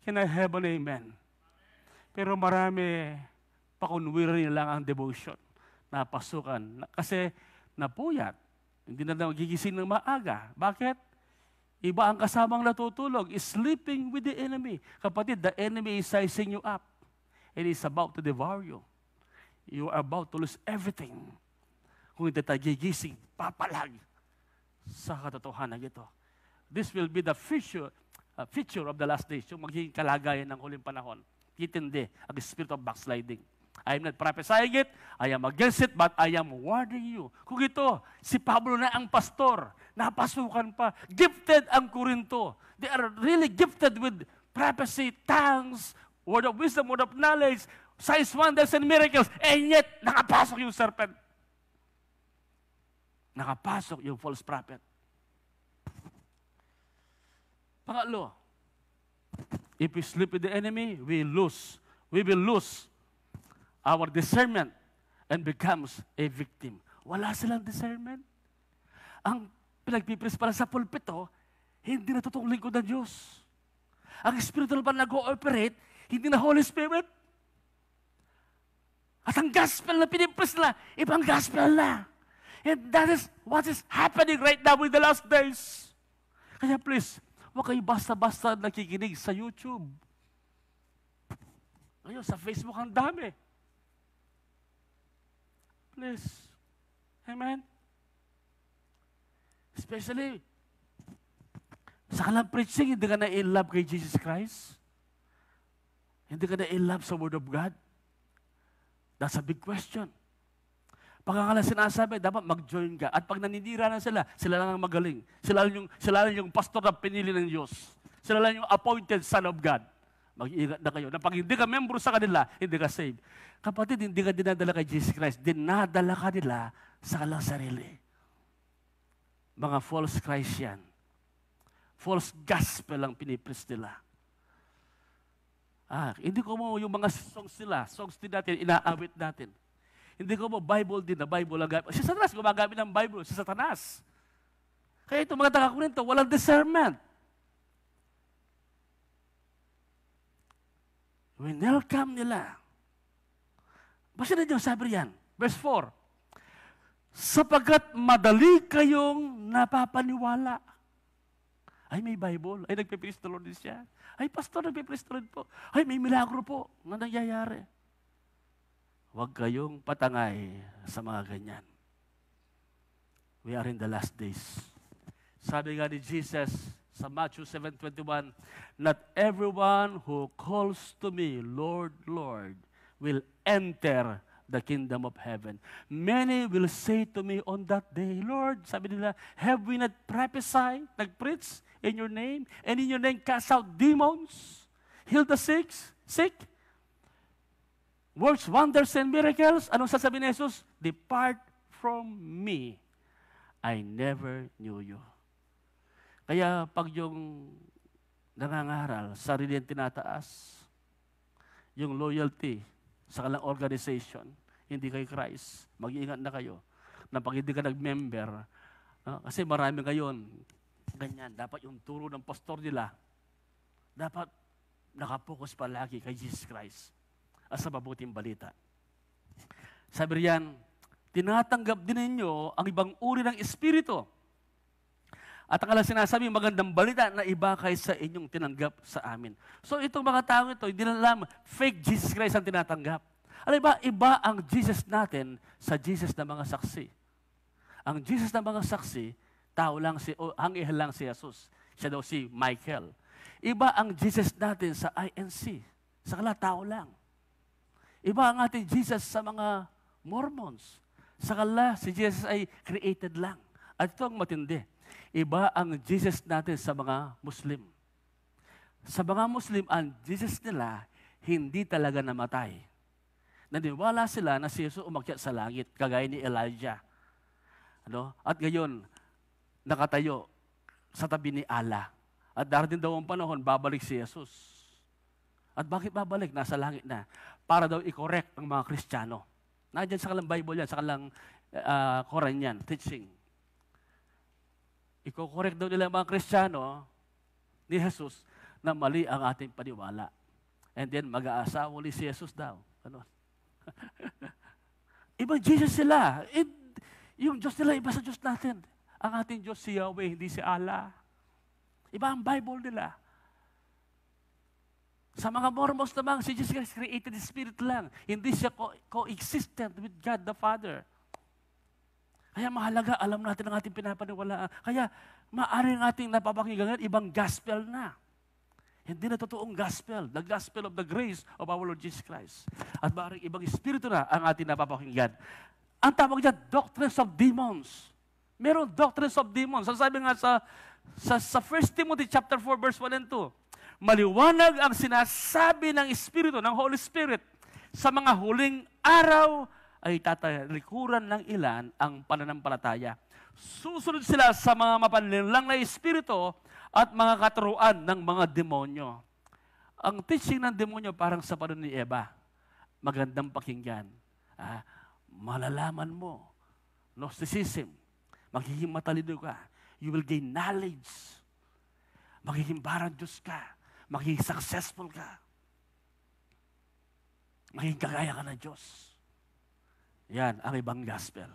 Can I have an amen? Pero marami, pakunwiri lang ang devotion. Napasukan. Kasi napuyat. Hindi na magigising ng maaga. Bakit? Iba ang kasamang natutulog. Is sleeping with the enemy. Kapatid, the enemy is sizing you up. And is about to devour you. You are about to lose everything. Kung hindi tayo gigising, papalag sa katotohanan ito. This will be the feature of the last days, yung magiging kalagayan ng huling panahon. Kitindi ang spirit of backsliding. I am not prophesying it, I am against it, but I am warning you. Kung ito, si Pablo na ang pastor, napasukan pa, gifted ang Korinto. They are really gifted with prophecy, tongues, word of wisdom, word of knowledge, signs, wonders, and miracles, and yet, nakapasok yung serpent. Nakapasok yung false prophet. Pangatlo, if we sleep with the enemy, we will lose our discernment and becomes a victim. Wala silang discernment. Ang pinagpipres pala sa pulpito, hindi natutong lingkod ng Diyos. Ang spiritual pa nag-ooperate, hindi na Holy Spirit. At ang gospel na pinipres na, ibang gospel na. And that is what is happening right now in the last days. Kaya please, huwag kayo basta-basta nakikinig sa YouTube. Ngayon, sa Facebook ang dami. Please. Amen? Especially, sa kalang preaching, hindi ka na in love kay Jesus Christ. Hindi ka na in love sa Word of God. That's a big question. Pag ang sinasabi, dapat mag-join ka. At pag naninira na sila, sila lang ang magaling. Sila lang yung pastor na pinili ng Diyos. Sila lang yung appointed son of God. Mag-iingat na kayo. Na pag hindi ka membro sa kanila, hindi ka saved. Kapatid, hindi ka dinadala kay Jesus Christ. Dinadala ka nila sa kalang sarili. Mga false Christ yan. False gospel ang pinipreach nila. Hindi ko mo yung mga songs nila, songs din natin, inaawit natin. Hindi ko mo Bible din na Bible ang gamit. Si Satanas gumagamit ng Bible. Si Satanas. Kaya ito mga taga-Korinto, walang discernment. Welcome nila. Basta na dyan, sabi yan. Verse 4. Sapagkat madali kayong napapaniwala. Ay, may Bible. Ay, nagpipreach the Lord din siya. Ay, pastor, nagpipreach the Lord po. Ay, may milagro po na nangyayari. Huwag kayong patangay sa mga ganyan. We are in the last days. Sabi nga ni Jesus sa Matthew 7:21, not everyone who calls to me, Lord, Lord, will enter the kingdom of heaven. Many will say to me on that day, Lord, sabi nila, have we not prophesied, nag-preach in your name, and in your name cast out demons, heal the sick, works, wonders, and miracles? Anong sasabihin ni Jesus? Depart from me. I never knew you. Kaya pag yung nangangaral, sarili ang tinataas, yung loyalty sa kalang organization, hindi kay Christ, mag-iingat na kayo na pag hindi ka nag-member, kasi marami ngayon, ganyan, dapat yung turo ng pastor nila, dapat nakapokus palagi kay Jesus Christ at sa mabuting balita. Sabi riyan, tinatanggap din ninyo ang ibang uri ng espiritu. At ang kanilang sinasabi, magandang balita na iba kaysa inyong tinanggap sa amin. So itong mga tao ito, hindi na alam, fake Jesus Christ ang tinatanggap. Alam ba, iba ang Jesus natin sa Jesus ng mga saksi. Ang Jesus ng mga saksi, tao lang anghel lang si Jesus. Siya daw si Michael. Iba ang Jesus natin sa INC. Sa kanila, tao lang. Iba ang ating Jesus sa mga Mormons. Sa kanila, si Jesus ay created lang. At ito ang matindi. Iba ang Jesus natin sa mga Muslim. Sa mga Muslim, ang Jesus nila hindi talaga namatay. Naniwala sila na si Jesus umakyat sa langit, kagaya ni Elijah. At ngayon, nakatayo sa tabi ni Allah. At darating daw ang panahon, babalik si Jesus. At bakit babalik? Nasa langit na. Para daw i-correct ang mga Kristiyano. Nandiyan sa kalang Bible yan, sa kalang Quran yan, teaching. Iko-correct daw nila mga Kristiyano ni Jesus na mali ang ating paniwala. And then mag-aasawa ulit si Jesus daw. Ano? Ibang Jesus sila. Yung Diyos nila, iba sa Diyos natin. Ang ating Diyos si Yahweh, hindi si Allah. Iba ang Bible nila. Sa mga Mormons naman, si Jesus Christ created spirit lang. Hindi siya co-existent with God the Father. Kaya mahalaga, alam natin ang ating pinapaniwalaan. Kaya maaaring ating napapakinggan ibang gospel na. Hindi na totoong gospel. The gospel of the grace of our Lord Jesus Christ. At maaaring ibang espiritu na ang ating napapakinggan. Ang tawag dyan, doctrines of demons. Meron doctrines of demons. Sabi nga sa 1 Timothy chapter 4, verse 1 and 2, maliwanag ang sinasabi ng Espiritu, ng Holy Spirit, sa mga huling araw ay tatalikuran ng ilan ang pananampalataya. Susunod sila sa mga mapanlinlang na espiritu at mga katuruan ng mga demonyo. Ang teaching ng demonyo parang sa panahon ni Eva. Magandang pakinggan. Malalaman mo. Gnosticism. Magiging matalino ka. You will gain knowledge. Magiging parang Diyos ka. Magiging successful ka. Magiging kagaya ka ng Diyos. Yan, ang ibang gospel.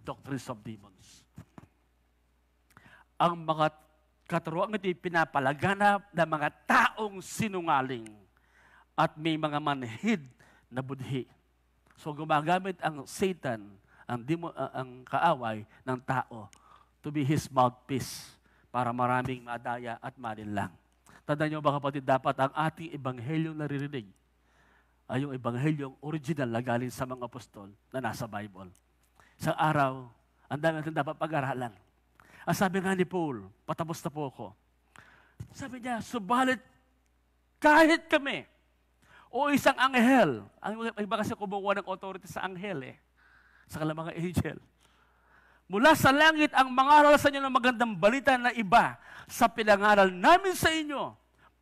Doctrines of demons. Ang mga katuruan ito pinapalaganap ng mga taong sinungaling at may mga manhid na budhi. So gumagamit ang Satan, ang kaaway ng tao to be his mouthpiece para maraming madaya at malinlang. Tandaan niyo ba kapatid, dapat ang ating ebanghelyong naririnig ay yung ebanghelyong original na galing sa mga apostol na nasa Bible. Sa araw, ang dami natin dapat pag-aralan. Ang sabi nga ni Paul, patapos na po ako. Sabi niya, subalit kahit kami o isang anghel, ang iba kasi kumukuha ng authority sa anghel sa kalang mga angel. Mula sa langit ang mangaral sa inyo ng magandang balita na iba sa pinangaral namin sa inyo,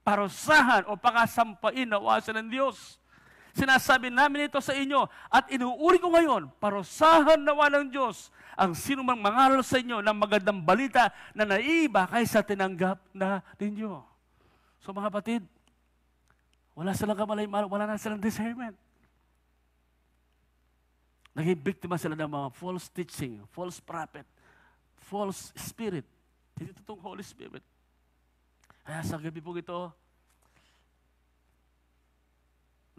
parusahan o pakasampain na wasan ng Diyos. Sinasabi namin ito sa inyo at inuuri ko ngayon, parusahan nawa ng Diyos ang sino mang mangaral sa inyo ng magandang balita na naiba kaysa tinanggap na ninyo. So mga kapatid, wala silang kamalay-malay, wala na silang discernment. Naging biktima sila ng mga false teaching, false prophet, false spirit. Hindi totoong Holy Spirit. Kaya sa gabi po ito,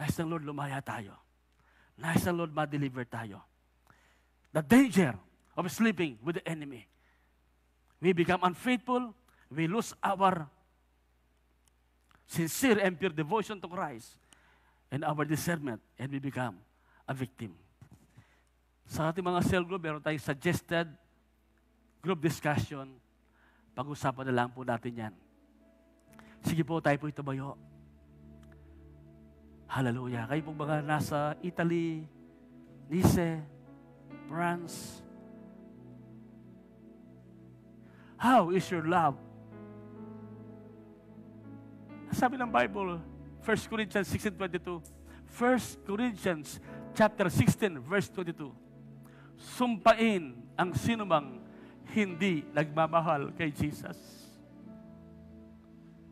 nais ng Lord lumaya tayo. Nais ng Lord ma-deliver tayo. The danger of sleeping with the enemy. We become unfaithful, we lose our sincere and pure devotion to Christ and our discernment, and we become a victim. Sa ating mga cell group, meron tayong suggested group discussion. Pag-usapan na lang po natin yan. Sige po, tayo po itumayo. Hallelujah. Kayo po mga nasa Italy, Nice, France. How is your love? Sabi ng Bible, 1 Corinthians 16:22. 1 Corinthians chapter 16, verse 22. Sumpain ang sinumang hindi nagmamahal kay Jesus.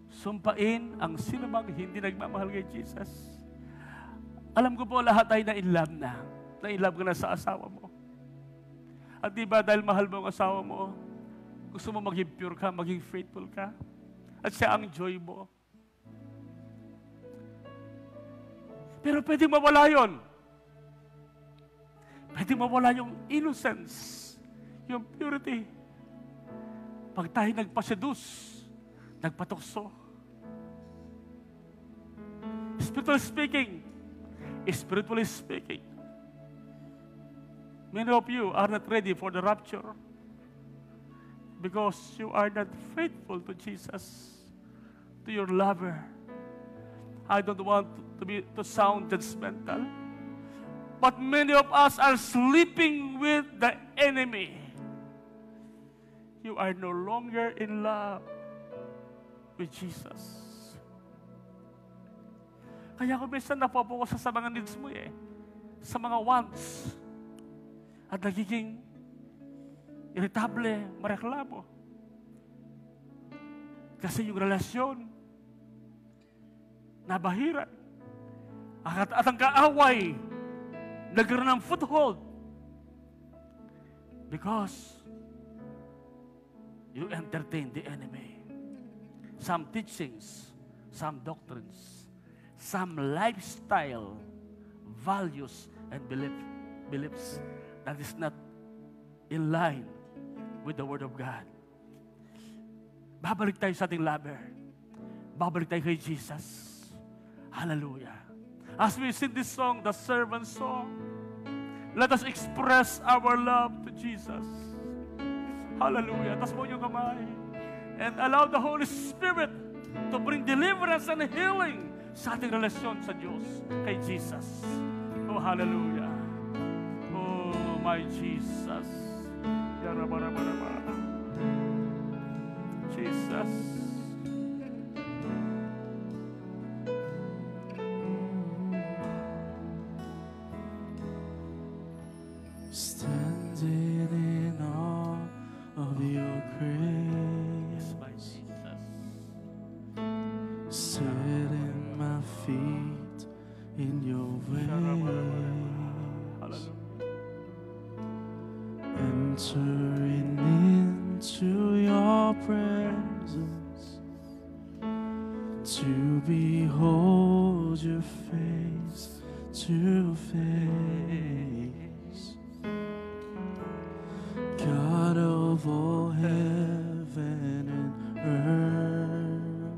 Sumpain ang sinumang hindi nagmamahal kay Jesus. Alam ko po lahat ay na-inlove na. Na-inlove ka na sa asawa mo. At di ba dahil mahal mo ang asawa mo, gusto mo maging pure ka, maging faithful ka. At siya ang joy mo. Pero pwede mawala yun. Pwede mawala yung innocence, yung purity. Pag tayo nagpaseduce, nagpatukso. Spiritually speaking, many of you are not ready for the rapture because you are not faithful to Jesus, to your lover. I don't want to sound judgmental, but many of us are sleeping with the enemy. You are no longer in love with Jesus. Kaya kung minsan napopokus sa mga needs mo sa mga wants, at nagiging irritable, mareklamo. Kasi yung relasyon, nabahiran. At ang kaaway, nagkaroon ng foothold. Because you entertain the enemy. Some teachings, some doctrines, some lifestyle, values, and beliefs that is not in line with the Word of God. Babalik tayo sa ating lover. Babalik tayo kay Jesus. Hallelujah. As we sing this song, the servant song, let us express our love to Jesus. Hallelujah. Taas mo yung kamay. And allow the Holy Spirit to bring deliverance and healing sa ating relasyon sa Diyos, kay Jesus. Oh, hallelujah. Oh, my Jesus. Jesus. Standing in awe of your grace, My Jesus. setting my feet in your way, Hallelujah. entering into your presence to behold your face to face. God of all heaven and earth,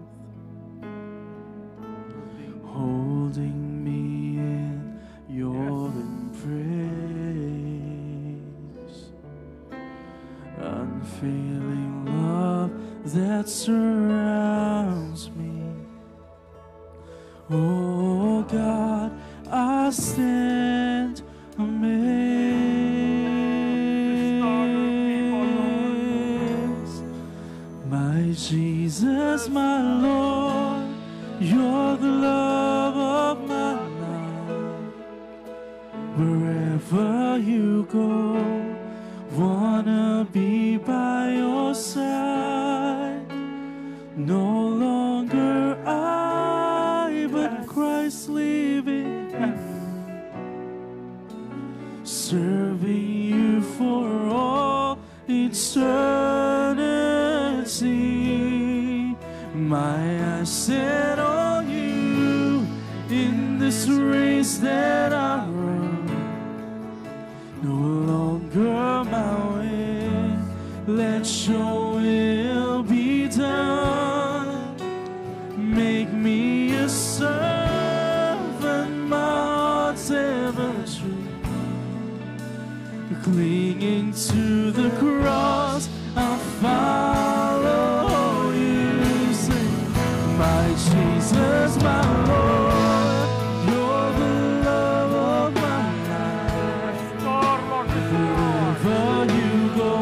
holding me in your embrace, unfailing love that surrounds me. Oh God, I stand amazed. My Jesus, my Lord, you're the love of my life. Wherever you go, wanna be by your side. No longer I, but Christ living in me, serving you for all eternity. My eyes set on you in this race that I run. No longer my way, let your will be done. Make me a servant, my heart's ever true. Clinging to the cross, I'll follow you. Sing, my Jesus, my Lord, you're the love of my life. Wherever you go,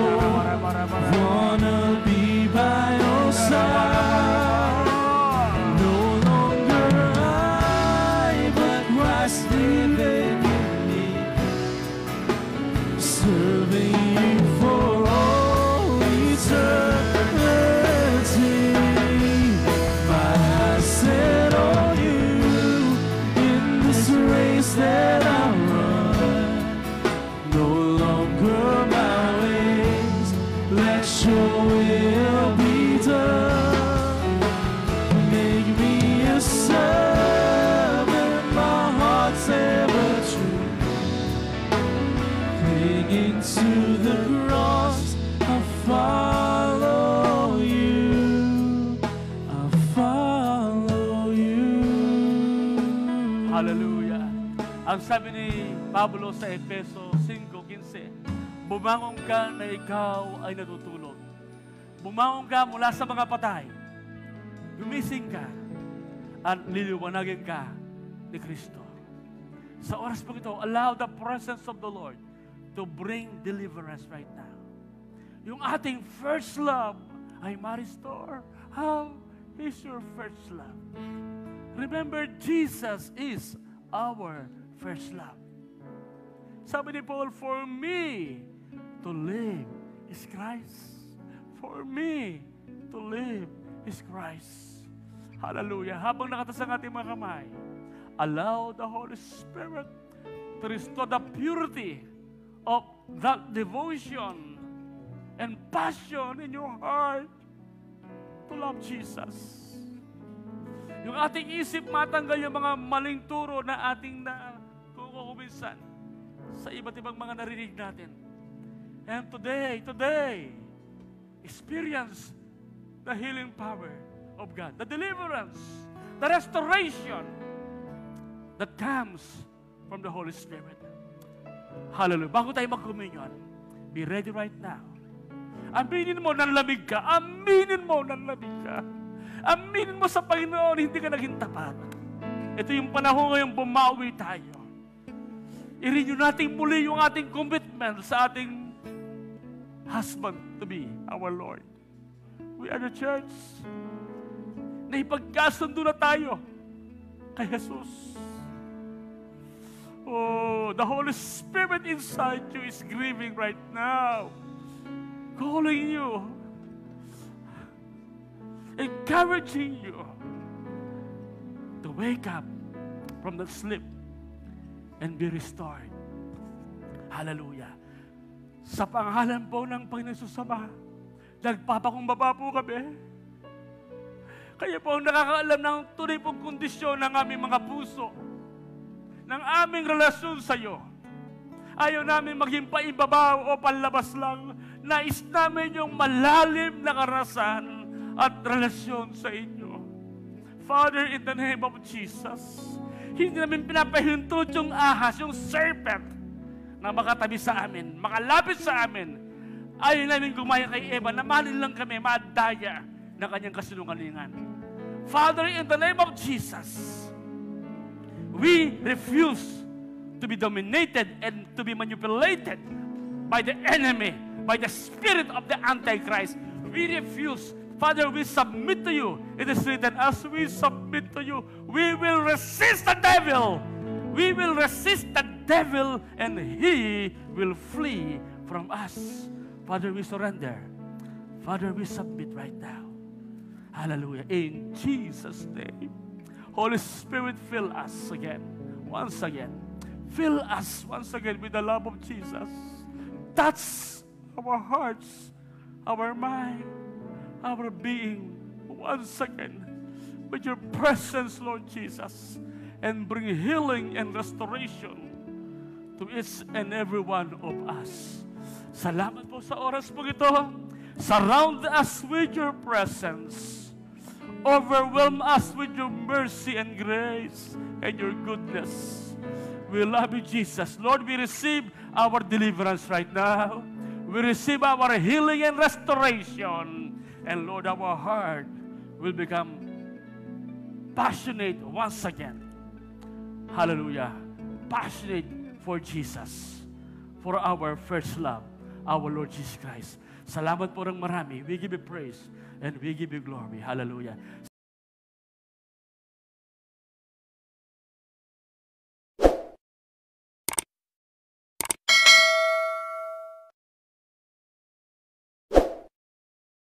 wanna be by your side. No longer I, but Christ living in me, serving you for all eternity. My eyes set on you in this race that I run. No longer my ways, let your will be done. Make me a servant, my heart's ever true. Clinging to the cross, I'll follow you. I'll follow you. Hallelujah. Ang sabi ni Pablo sa Efeso 5:15, bumangon ka na ikaw ay natutulog. Bumangon ka mula sa mga patay. Gumising ka at liliwanagin ka ni Kristo. Sa oras po ito, allow the presence of the Lord to bring deliverance right now. Yung ating first love ay ma-restore. How is your first love? Remember, Jesus is our first love. Sabi ni Paul, for me to live is Christ. For me to live is Christ. Hallelujah. Habang nakatas ang ating mga kamay, allow the Holy Spirit to restore the purity of that devotion and passion in your heart to love Jesus. Yung ating isip matanggal yung mga maling turo na ating kukuminsan sa iba't ibang mga narinig natin. And today, experience the healing power of God, the deliverance, the restoration that comes from the Holy Spirit. Hallelujah. Bago tayo mag-communion, be ready right now. Aminin mo, nanlamig ka. Aminin mo, nanlamig ka. Aminin mo sa Panginoon, hindi ka naging tapat. Ito yung panahon ngayong bumawi tayo. I-renew natin muli yung ating commitment sa ating husband to be our Lord. We are the church na ipagkasundo na tayo kay Jesus. Oh, the Holy Spirit inside you is grieving right now, calling you, encouraging you to wake up from the sleep and be restored. Hallelujah. Sa pangalan po ng Panginoon Jesus Ama, nagpapakumbaba po kami. Kaya po ang nakakaalam ng tunay pong kondisyon ng aming mga puso, ng aming relasyon sa iyo. Ayaw namin maging paibabaw o panlabas lang. Nais namin yung malalim na karasan at relasyon sa inyo. Father, in the name of Jesus, hindi namin pinapahintulot yung ahas, yung serpent, na makatabi sa amin, makalapit sa amin. Ayaw namin gumaya kay Eva, na mahalin lang kami, maadaya ng kanyang kasinungalingan. Father, in the name of Jesus, we refuse to be dominated and to be manipulated by the enemy, by the spirit of the Antichrist. We refuse. Father, we submit to you. It is written, as we submit to you, we will resist the devil. We will resist the devil and he will flee from us. Father, we surrender. Father, we submit right now. Hallelujah. In Jesus' name. Holy Spirit, fill us again. Once again. Fill us once again with the love of Jesus. Touch our hearts, our mind, our being once again with your presence, Lord Jesus, and bring healing and restoration to each and every one of us. Salamat po sa oras po ito. Surround us with your presence. Overwhelm us with your mercy and grace and your goodness. We love you, Jesus. Lord, we receive our deliverance right now. We receive our healing and restoration. And Lord, our heart will become passionate once again. Hallelujah. Passionate for Jesus. For our first love, our Lord Jesus Christ. Salamat po ng marami. We give you praise and we give you glory. Hallelujah.